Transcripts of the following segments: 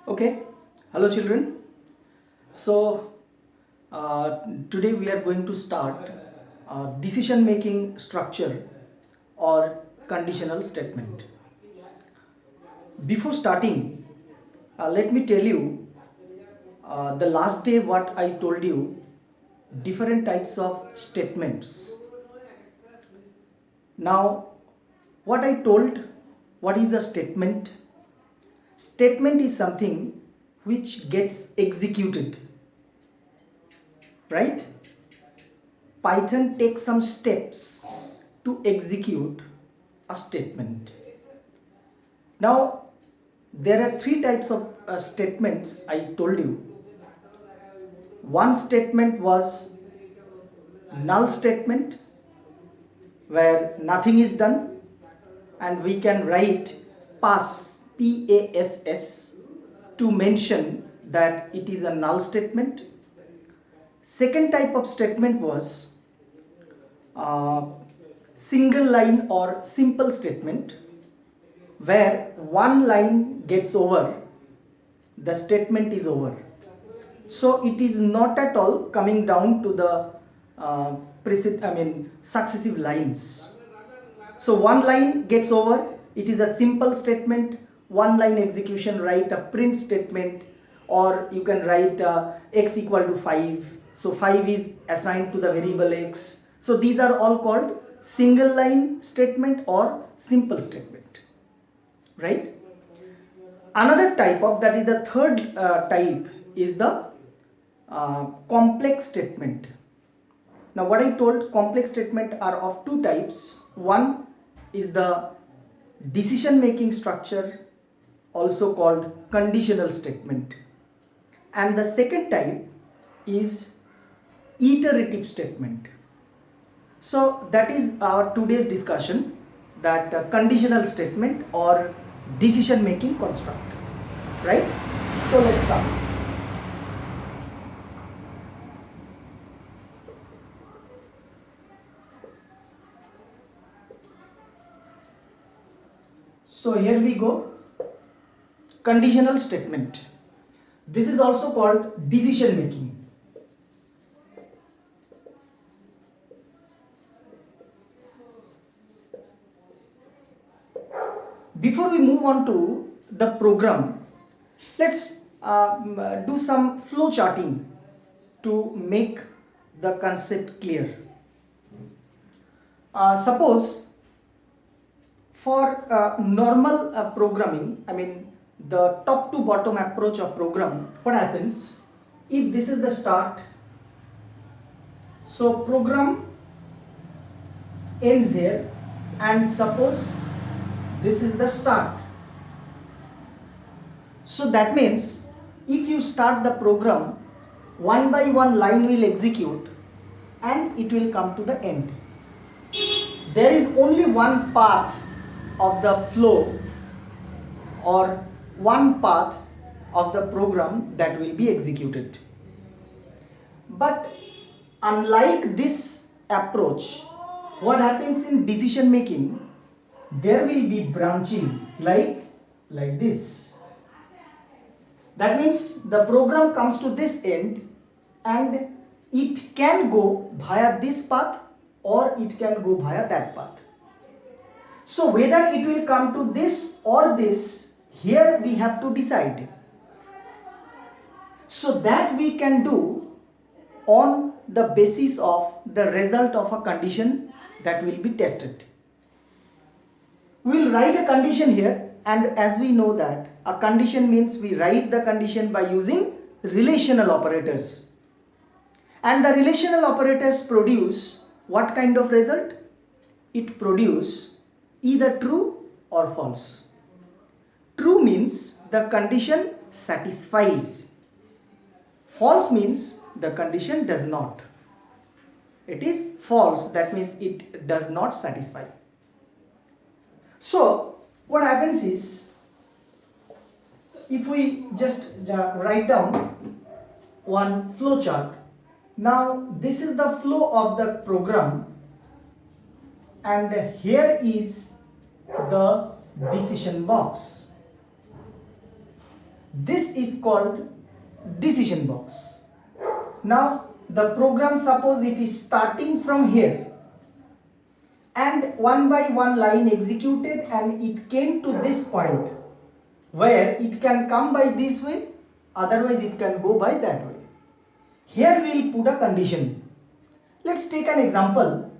Okay, hello children. So today we are going to start decision making structure or conditional statement. Before starting, let me tell you the last day what I told you different types of statements. Now, what I told, what is a statement? Statement is something which gets executed, right? Python takes some steps to execute a statement. Now, there are three types of statements I told you. One statement was null statement where nothing is done and we can write pass PASS to mention that it is a null statement. Second type of statement was uh, single line or simple statement where one line gets over, the statement is over. So it is not at all coming down to the successive lines. So one line gets over, it is a simple statement, one line execution, write a print statement, or you can write x equal to 5. So 5 is assigned to the variable x. So these are all called single line statement or simple statement, right? Another type of, that is the third type, is the complex statement. Now what I told, complex statement are of two types. One is the decision making structure, also called conditional statement, and the second type is iterative statement. So that is our today's discussion, that conditional statement or decision making construct, right? So let's start. So here we go. Conditional statement. This is also called decision making. Before we move on to the program, let's do some flow charting to make the concept clear. Suppose for normal programming, the top to bottom approach of program, what happens if this is the start? So program ends here, and suppose this is the start. So that means if you start the program, one by one line will execute and it will come to the end. There is only one path of the flow or one path of the program that will be executed. But unlike this approach, what happens in decision making, there will be branching like this. That means the program comes to this end and it can go via this path or it can go via that path. So whether it will come to this or this, here we have to decide. So that we can do on the basis of the result of a condition that will be tested. We will write a condition here, and as we know that a condition means we write the condition by using relational operators. And the relational operators produce what kind of result? It produce either true or false. True means the condition satisfies. False means the condition does not. It is false, that means it does not satisfy. So what happens is, if we just write down one flow chart. Now this is the flow of the program, and here is the decision box. This is called decision box. Now the program, suppose it is starting from here and one by one line executed and it came to this point where it can come by this way, otherwise it can go by that way. Here we will put a condition. Let's take an example.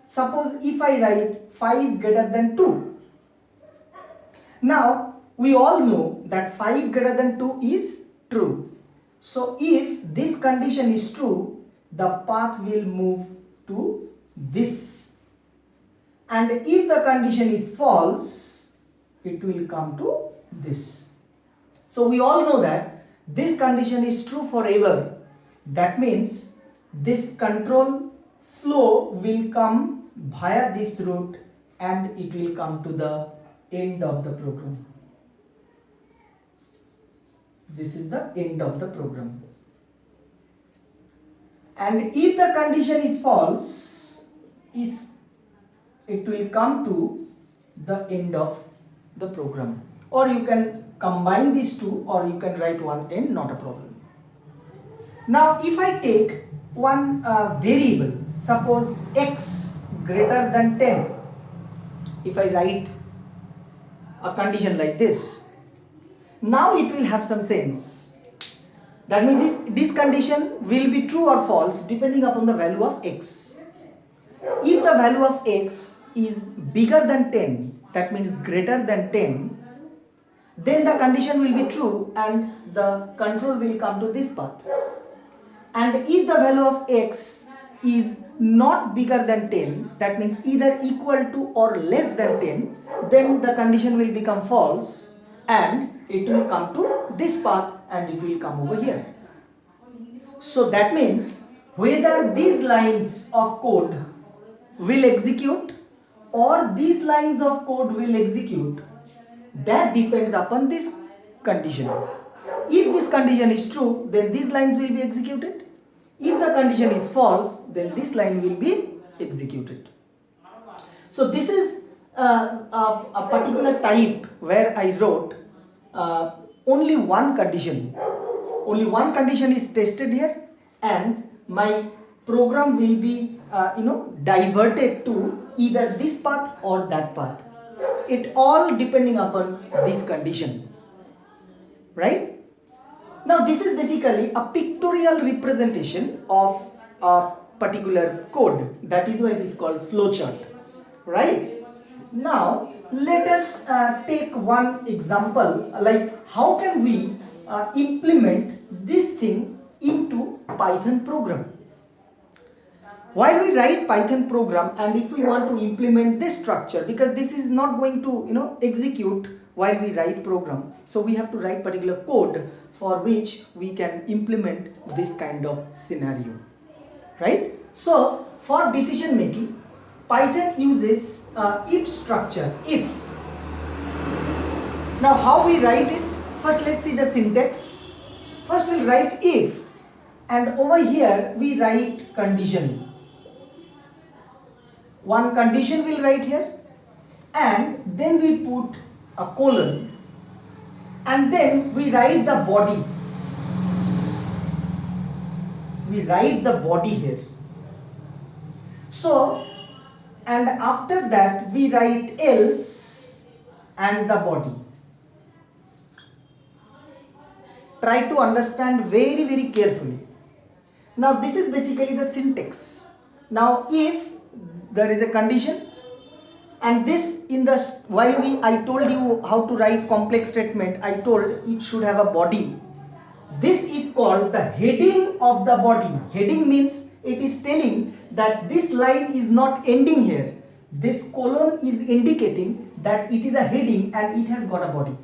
Suppose if I write 5 greater than 2. Now we all know that 5 greater than 2 is true. So if this condition is true, the path will move to this. And if the condition is false, it will come to this. So we all know that this condition is true forever. That means this control flow will come via this route and it will come to the end of the program. This is the end of the program. And if the condition is false, it will come to the end of the program. Or you can combine these two, or you can write one end, not a problem. Now if I take one variable, suppose x greater than 10, if I write a condition like this, now it will have some sense. That means this condition will be true or false depending upon the value of x. If the value of x is bigger than 10, that means greater than 10, then the condition will be true and the control will come to this path. And if the value of x is not bigger than 10, that means either equal to or less than 10, then the condition will become false and it will come to this path and it will come over here. So that means whether these lines of code will execute or these lines of code will execute, that depends upon this condition. If this condition is true, then these lines will be executed. If the condition is false, then this line will be executed. So this is a particular type where I wrote only one condition. Only one condition is tested here and my program will be diverted to either this path or that path. It all depending upon this condition, right? Now this is basically a pictorial representation of a particular code. That is why it is called flowchart, right? Now let us take one example, like how can we implement this thing into Python program. While we write Python program and if we want to implement this structure, because this is not going to execute while we write program, so we have to write particular code for which we can implement this kind of scenario, right? So for decision making, Python uses if structure, if. Now how we write it? First let's see the syntax. First we'll write if and over here we write condition. One condition we'll write here and then we put a colon and then we write the body. We write the body here. So, and after that we write else and the body. Try to understand very, very carefully. Now this is basically the syntax. Now if there is a condition and this while I told you how to write complex statement, I told it should have a body. This is called the heading of the body. Heading means it is telling that this line is not ending here. This colon is indicating that it is a heading and it has got a body.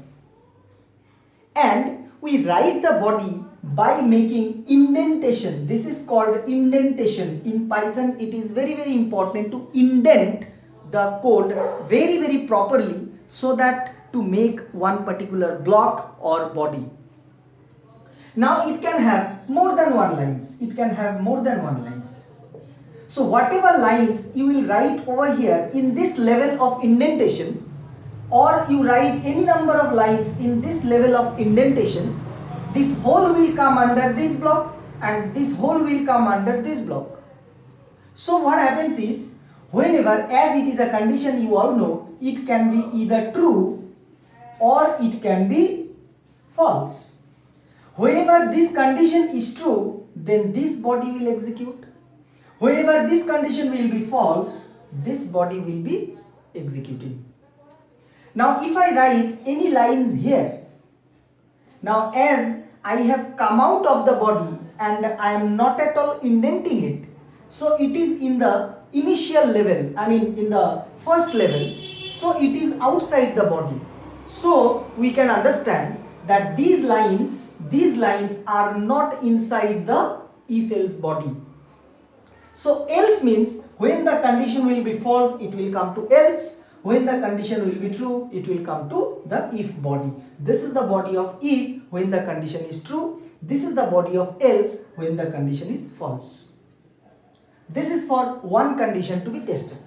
And we write the body by making indentation. This is called indentation. In Python, it is very, very important to indent the code very, very properly so that to make one particular block or body. Now it can have more than one lines. It can have more than one lines. So whatever lines you will write over here in this level of indentation, or you write any number of lines in this level of indentation, this whole will come under this block and this whole will come under this block. So what happens is, whenever, as it is a condition, you all know, it can be either true or it can be false. Whenever this condition is true, then this body will execute. Whenever this condition will be false, this body will be executing. Now if I write any lines here, now as I have come out of the body and I am not at all indenting it, so it is in the initial level, I mean in the first level, so it is outside the body. So we can understand that these lines are not inside the if-else body. So else means when the condition will be false, it will come to else. When the condition will be true, it will come to the if body. This is the body of if when the condition is true. This is the body of else when the condition is false. This is for one condition to be tested.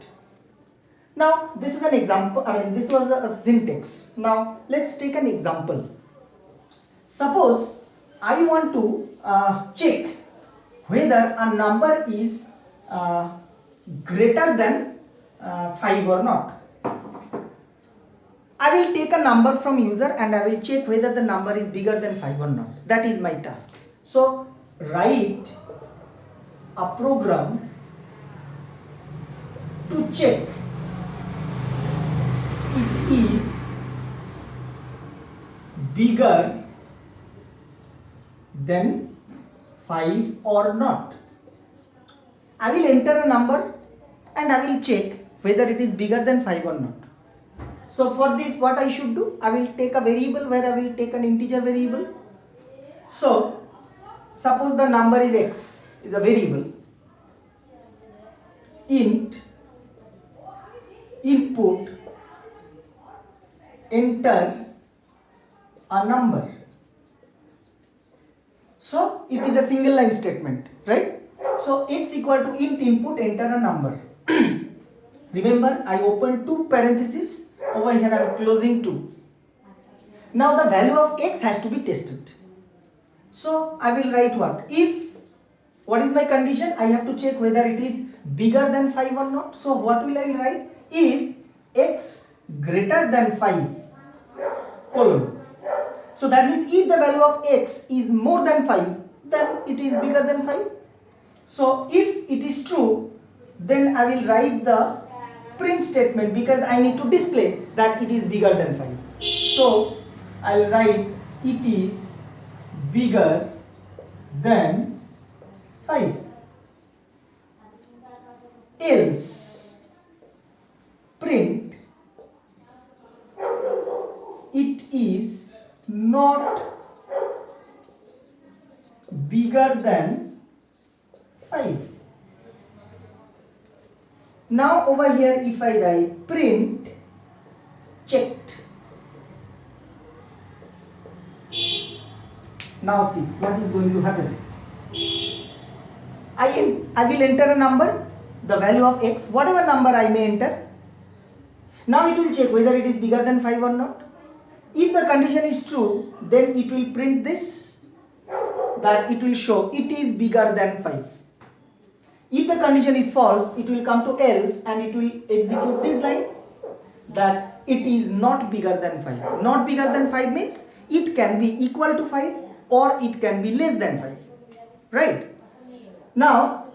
Now this is an example, this was a syntax. Now let's take an example. Suppose I want to check whether a number is greater than 5 or not. I will take a number from user and I will check whether the number is bigger than 5 or not. That is my task. So write a program to check it is bigger than 5 or not. I will enter a number and I will check whether it is bigger than 5 or not. So for this, what I should do? I will take a variable where I will take an integer variable. So suppose the number is x, is a variable. Int input enter a number. So it is a single line statement, right? So x equal to int input enter a number. Remember, I opened two parentheses. Over here I am closing 2. Now the value of x has to be tested. So I will write what? If, what is my condition? I have to check whether it is bigger than 5 or not. So what will I write? If x greater than 5 colon. So that means if the value of x is more than 5, then it is bigger than 5. So if it is true, then I will write the print statement because I need to display that it is bigger than 5. So I will write it is bigger than 5. Else print it is not bigger than 5. Now over here if I write print checked. Now see what is going to happen. I will enter a number, the value of x, whatever number I may enter. Now it will check whether it is bigger than 5 or not. If the condition is true, then it will print this, that it will show it is bigger than 5. If the condition is false, it will come to else and it will execute this line, that it is not bigger than 5. Not bigger than 5 means it can be equal to 5 or it can be less than 5. Right? Now,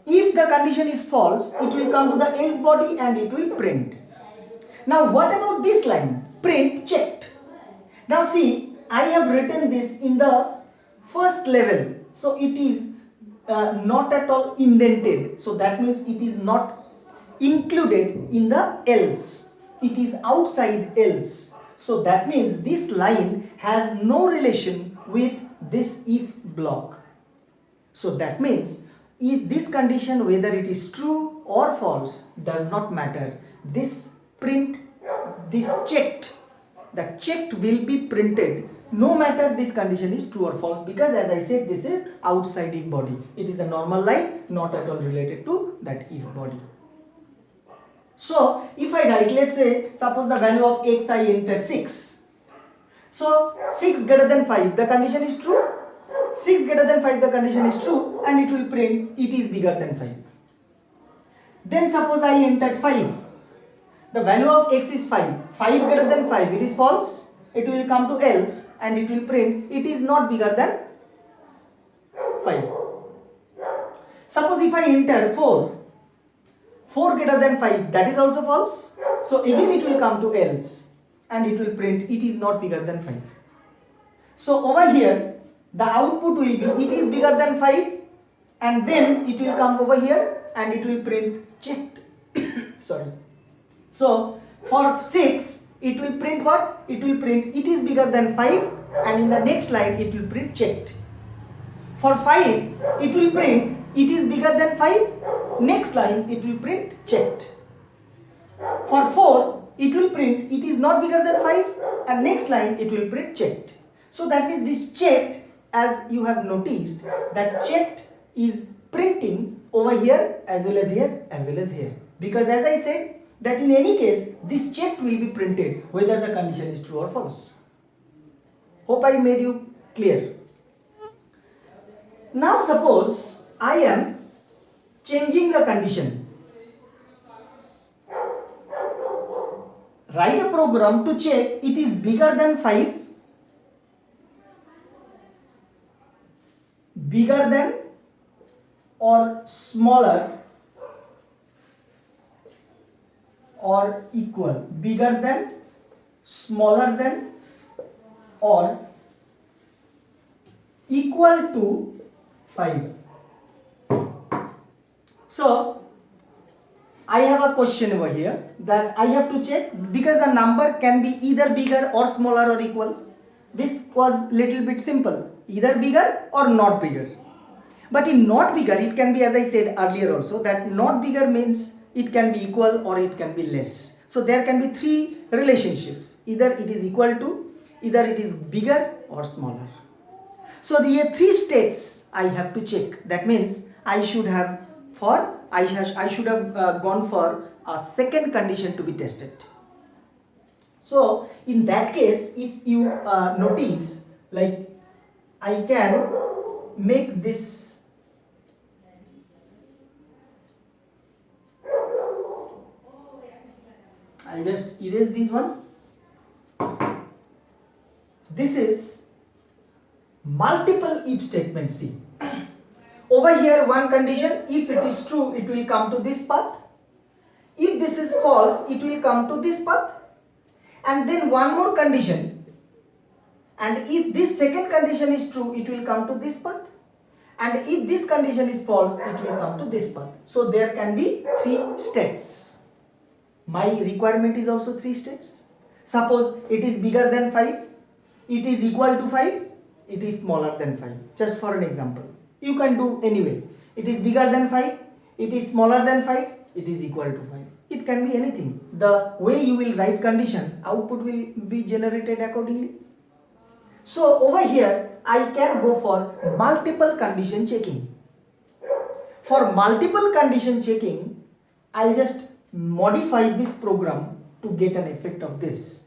if the condition is false, it will come to the else body and it will print. Now, what about this line? Print checked. Now see, I have written this in the first level. So it is not at all indented. So that means it is not included in the else. It is outside else. So that means this line has no relation with this if block. So that means if this condition, whether it is true or false, does not matter. This print, this checked, the checked will be printed no matter this condition is true or false, because as I said, this is outside if body. It is a normal line, not at all related to that if body. So if I write, let's say, suppose the value of x I entered 6. So 6 greater than 5, the condition is true. 6 greater than 5, the condition is true, and it will print it is bigger than 5. Then suppose I entered 5. The value of x is 5. 5 greater than 5, it is false. It will come to else and it will print it is not bigger than 5. Suppose if I enter 4. 4 greater than 5, that is also false. So again it will come to else and it will print it is not bigger than 5. So over here the output will be it is bigger than 5, and then it will come over here and it will print checked. Sorry. So for 6 it will print what? It will print it is bigger than 5, and in the next line it will print checked. For 5 it will print it is bigger than 5, next line it will print checked. For 4 it will print it is not bigger than 5, and next line it will print checked. So that means this checked, as you have noticed, that checked is printing over here as well as here as well as here, because as I said that in any case this checked will be printed whether the condition is true or false. Hope I made you clear. Now suppose I am changing the condition. Write a program to check it is bigger than 5, bigger than or smaller or equal, bigger than, smaller than, or equal to 5. So I have a question over here that I have to check, because the number can be either bigger or smaller or equal. This was little bit simple, either bigger or not bigger. But in not bigger it can be, as I said earlier also, that not bigger means it can be equal or it can be less. So there can be three relationships, either it is equal to, either it is bigger or smaller. So the three states I have to check. That means I should have gone for a second condition to be tested. So in that case, if you notice, like I can make this I'll just erase this one. This is multiple if statement. See, over here one condition, if it is true it will come to this path, if this is false it will come to this path, and then one more condition, and if this second condition is true it will come to this path, and if this condition is false it will come to this path. So there can be three states. My requirement is also three states. Suppose it is bigger than 5, it is equal to 5, it is smaller than 5. Just for an example, you can do anyway. It is bigger than 5, it is smaller than 5, it is equal to 5. It can be anything. The way you will write condition, output will be generated accordingly. So over here I can go for multiple condition checking. For multiple condition checking, I'll just modify this program to get an effect of this.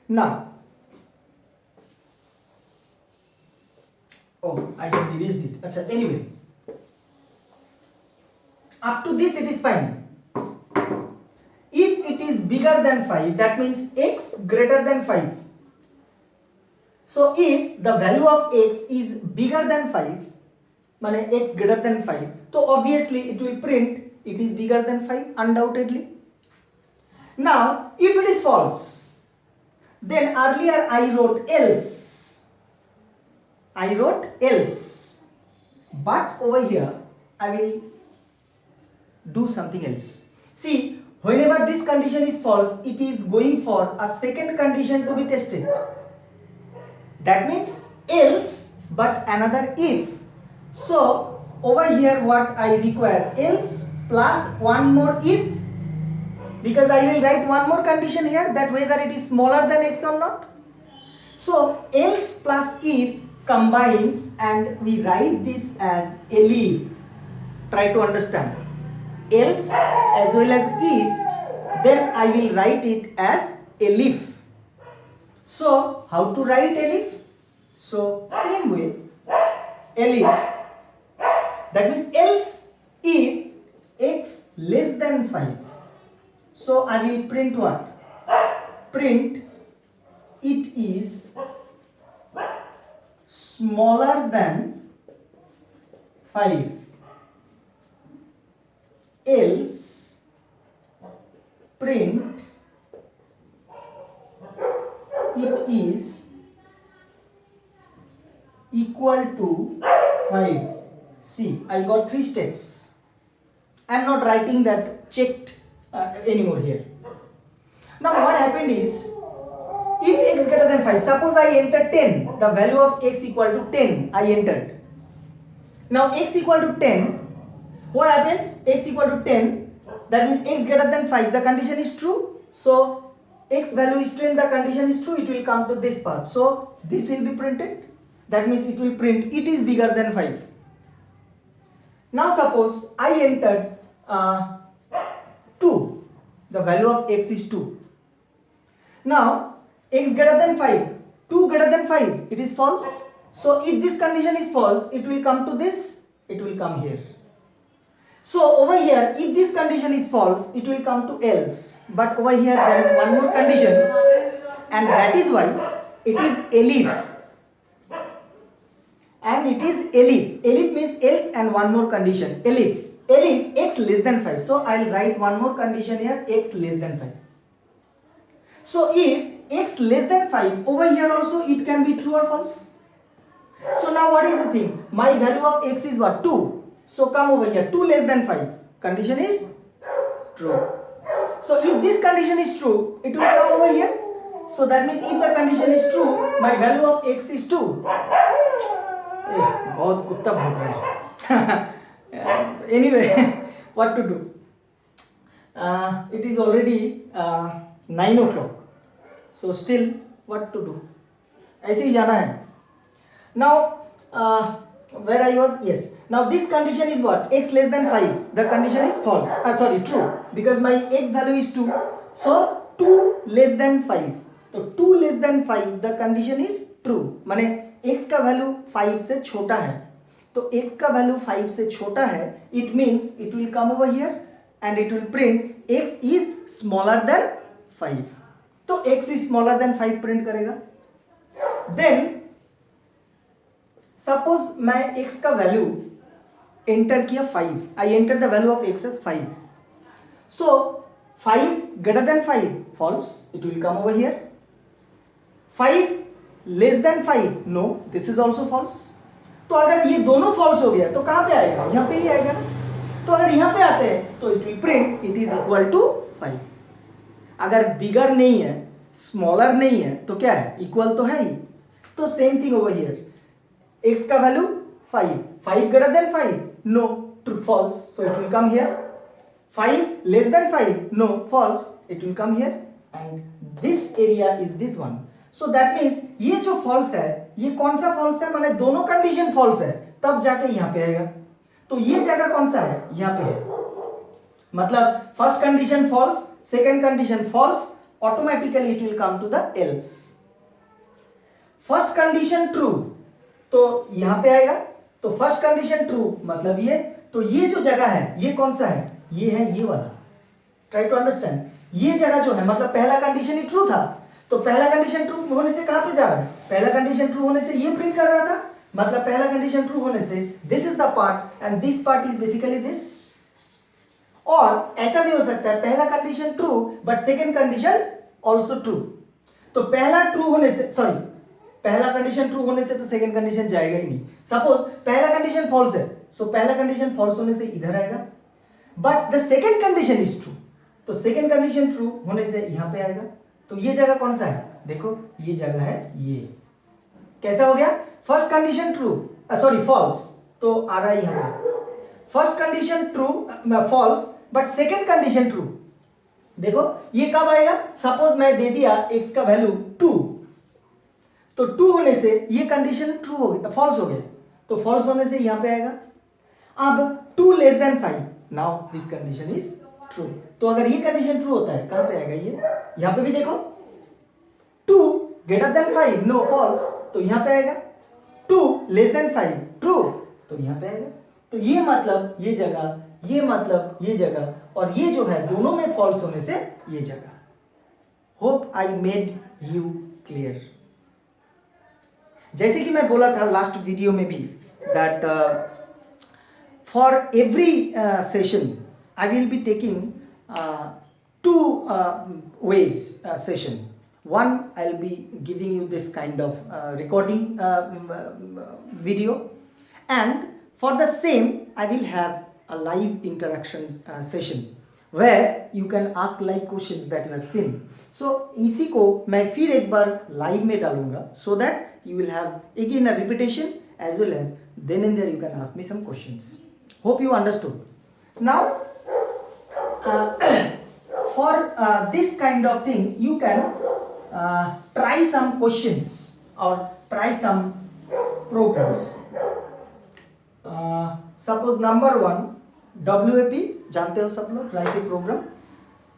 Now, oh, I have erased it. Achha, anyway, up to this it is fine. If it is bigger than 5, that means x greater than 5. So if the value of x is bigger than 5, means x greater than 5, so obviously it will print it is bigger than 5, undoubtedly. Now if it is false, then earlier I wrote else, but over here I will do something else. See, whenever this condition is false, it is going for a second condition to be tested. That means else but another if. So over here what I require, else plus one more if, because I will write one more condition here, that whether it is smaller than x or not. So else plus if combines and we write this as elif. Try to understand. Else as well as if then I will write it as elif. So how to write elif? So same way, elif, that means else if x less than 5. So I will print what? Print it is smaller than 5, else print it is equal to 5. See, I got 3 states. I am not writing that checked anymore here. Now what happened is, if x greater than 5, suppose I enter 10, the value of x equal to 10 I entered. Now x equal to 10, what happens? X equal to 10, that means x greater than 5, the condition is true. So x value is 10, the condition is true, it will come to this path. So this will be printed, that means it will print it is bigger than 5. Now suppose I entered 2, the value of x is 2. Now x greater than 5, 2 greater than 5, it is false. So if this condition is false, it will come to this, it will come here. So over here, if this condition is false, it will come to else. But over here there is one more condition, and that is why it is elif. And it is elif. Elif means else and one more condition. Elif. Elif x less than 5. So I will write one more condition here, x less than 5. So if x less than 5, over here also it can be true or false. So now what is the thing? My value of x is what? 2. So come over here, 2 less than 5. Condition is true. So if this condition is true, it will come over here. So that means if the condition is true, my value of x is 2. बहुत कुत्ता भौंक रहा है. Anyway, what to do? It is already 9 o'clock. So still what to do? ऐसे ही जाना है. Now where I was? Yes. Now this condition is what? X less than 5. The condition is false. Sorry, true. Because my x value is 2. So 2 less than 5. So 2 less than 5, the condition is true. माने x का value 5 से छोटा है. तो x का value 5 से छोटा है, it means it will come over here and it will print x is smaller than 5. तो x is smaller than 5 print करेगा. Then सपोज मैं x का वैल्यू एंटर किया 5. I enter the value of x as 5. So 5 greater than 5 false, it will come over here. 5 less than 5 no, this is also false. तो अगर ये दोनों false हो गया तो कहां पे आएगा? यहां पे ही आएगा. तो अगर यहां पे आते हैं तो it will print it is equal to 5. अगर बिगर नहीं है, स्मॉलर नहीं है, तो क्या है? इक्वल तो है ही. तो same thing over here. x का value 5. 5 greater than 5 no, true, false, so it will come here. 5 less than 5 no, false, it will come here. And this area is this one. So that means ये जो false है, ये कौन सा false है? माने दोनों कंडीशन false है, तब जाके यहाँ पे आएगा. तो ये जगह कौन सा है? यहाँ पे है. मतलब first condition false, second condition false, automatically it will come to the else. First condition true, तो यहां पे आएगा. तो फर्स्ट कंडीशन ट्रू मतलब ये. तो ये जो जगह है, ये कौन सा है? ये है ये वाला. Try to understand. ये जगह जो है, मतलब पहला कंडीशन ही ट्रू था, तो पहला कंडीशन ट्रू होने से कहां पे जा रहा है? पहला कंडीशन ट्रू होने से ये प्रिंट कर रहा था. मतलब पहला कंडीशन ट्रू होने से this is the part and this part is basically this. और ऐसा भी हो सकता है पहला condition true but second condition also true. तो पहला ट्रू होने से, सॉरी, पहला कंडीशन ट्रू होने से तो सेकंड कंडीशन जाएगा ही नहीं. सपोज पहला कंडीशन फॉल्स है, सो पहला कंडीशन फॉल्स होने से इधर आएगा, but the second condition is true, तो सेकंड कंडीशन ट्रू होने से यहां पे आएगा. तो ये जगह कौन सा है? देखो ये जगह है ये. कैसा हो गया? First condition true, sorry false, तो आ रहा है यहां पे. First condition true false but second condition true. देखो ये कब आएगा? सपोज मैं दे दिया x का वैल्यू 2, तो 2 होने से ये कंडीशन ट्रू हो गया, फॉल्स हो गया, तो फॉल्स होने से यहां पे आएगा. अब 2 less than 5, now this condition is true. तो अगर ये कंडीशन ट्रू होता है, कहाँ पे आएगा ये? यहाँ पे भी देखो 2 ग्रेटर देन 5 नो फॉल्स, तो यहाँ पे आएगा 2 लेस देन 5 ट्रू, तो यहाँ पे आएगा। तो ये मतलब ये जगह, ये मतलब ये जगह, और ये जो है दोनों में फॉल्स होने से ये जगह। Hope I made you clear. जैसे कि मैं बोला था लास्ट वीडियो में भी that for every session I will be taking 2 ways session. One, I'll be giving you this kind of recording video, and for the same I will have a live interaction session where you can ask live questions that you have seen. So इसी को मैं फिर एक बार live में डालूंगा so that you will have again a repetition as well as then and there you can ask me some questions. Hope you understood. Now for this kind of thing you can try some questions or try some programs. Suppose number 1 WAP जानते हो सब लोग, write a program.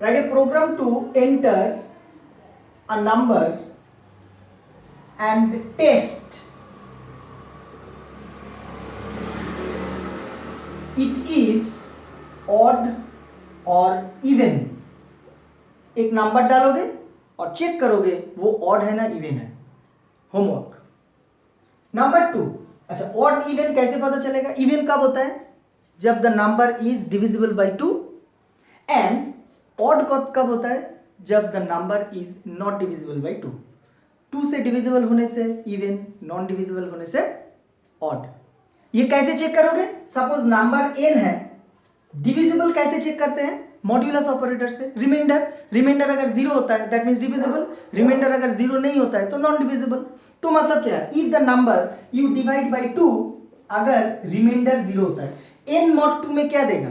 Write a program to enter a number and test it is odd or even. एक number डालोगे और check करोगे वो odd है ना इवन है। Homework number 2। अच्छा, ऑड इवन कैसे पता चलेगा? इवन कब होता है? जब the number is divisible by 2, and odd कब होता है? जब the number is not divisible by 2। 2 से डिविजिबल होने से इवन, नॉन डिविजिबल होने से ऑड। ये कैसे चेक करोगे? सपोज नंबर n है, डिविजिबल कैसे चेक करते हैं? मॉड्यूलस ऑपरेटर से। रिमाइंडर अगर 0 होता है दैट मींस डिविजिबल, रिमाइंडर अगर 0 नहीं होता है तो नॉन डिविजिबल। तो मतलब क्या है? If the number you divide by 2, अगर रिमाइंडर 0 होता है, n mod 2 में क्या देगा?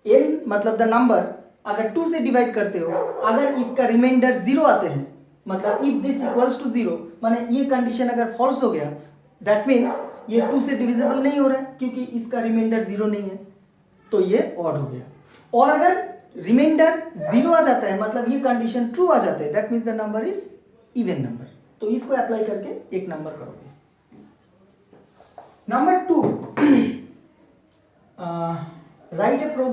n मतलब द नंबर अगर 2 से डिवाइड करते हो, अगर इसका रिमाइंडर 0 आते हैं, मतलब इफ दिस इक्वल्स टू 0, माने ये कंडीशन अगर फॉल्स हो गया दैट मीन्स ये 2 से डिविजिबल नहीं हो रहा है क्योंकि इसका रिमाइंडर 0 नहीं है, तो ये ऑड हो गया। और अगर रिमाइंडर 0 आ जाता है, मतलब ये कंडीशन ट्रू आ जाता है, that means the number is even number. तो इसको अप्लाई करके एक नंबर करोगे। नंबर 2, राइट ए प्रोग्राम